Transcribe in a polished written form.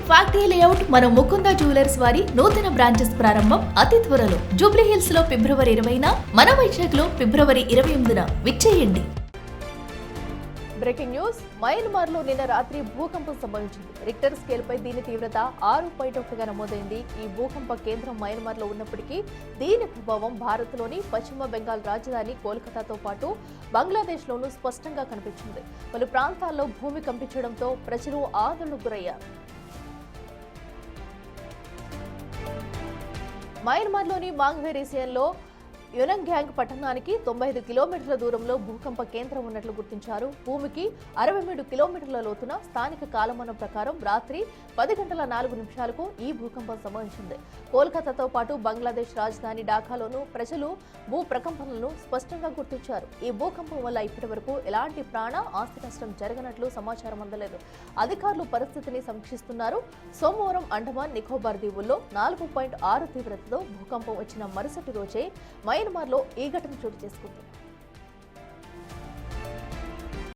Factory layout మన Mukunda jewellers వారి నూతన బ్రాంచెస్ ప్రారంభం అతి త్వరలో జూబ్లీ హిల్స్ లో ఫిబ్రవరి 20న, మన వైజాగ్ లో ఫిబ్రవరి 28న విచ్చేయండి. Breaking news. మయన్మార్ లో నిన్న రాత్రి భూకంపం సంభవించింది. రిక్టర్ స్కేల్ పై దీని తీవ్రత 6.1గా నమోదైంది. ఈ భూకంప కేంద్రం మయన్మార్ లో ఉన్నప్పటికీ దీని ప్రభావం భారత్ లోని పశ్చిమ బెంగాల్ రాజధాని కోల్కతాతో పాటు బంగ్లాదేశ్ లోనూ స్పష్టంగా కనిపించింది. పలు ప్రాంతాల్లో భూమి కంపించడంతో ప్రజలు ఆందోళనకు గురయ్యారు. మయన్మార్లోని మాంగ్వే రీజియన్లో యునంగ్యాంగ్ పట్టణానికి 95 కిలోమీటర్ల దూరంలో భూకంప కేంద్రం ఉన్నట్లు గుర్తించారు. భూమికి 63 కిలోమీటర్ల లోతున స్థానిక కాలమానం ప్రకారం రాత్రి 10:04 ఈ భూకంపం సంభవించింది. కోల్కతాతో పాటు బంగ్లాదేశ్ రాజధాని ఢాకాలోనూ ప్రజలు భూ ప్రకంపనలను స్పష్టంగా గుర్తించారు. ఈ భూకంపం వల్ల ఇప్పటి వరకు ఎలాంటి ప్రాణ ఆస్తి నష్టం జరగనట్లు సమాచారం అందలేదు. అధికారులు పరిస్థితిని సమీక్షిస్తున్నారు. సోమవారం అండమాన్ నికోబార్ దీవుల్లో 4.6 తీవ్రతతో భూకంపం వచ్చిన మరుసటి రోజే మయన్మార్లో ఈ ఘటన చోటు చేసుకుంది.